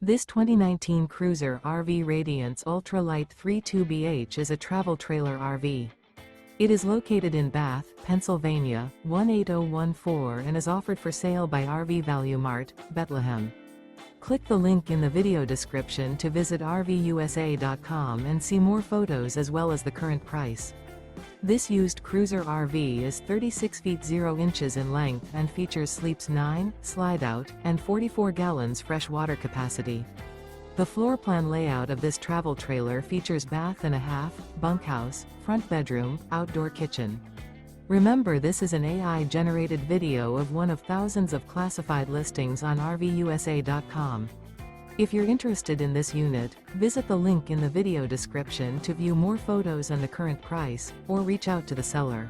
This 2019 Cruiser RV Radiance Ultra Lite 32BH is a travel trailer RV. It is located in Bath, Pennsylvania, 18014 and is offered for sale by RV Value Mart, Behtlehem. Click the link in the video description to visit RVUSA.com and see more photos as well as the current price. This used Cruiser RV is 36 feet 0 inches in length and features sleeps 9, Slideout, and 44 gallons fresh water capacity. The floor plan layout of this travel trailer features bath and a half, bunkhouse, front bedroom, outdoor kitchen. Remember, this is an AI-generated video of one of thousands of classified listings on RVUSA.com. If you're interested in this unit, visit the link in the video description to view more photos and the current price, or reach out to the seller.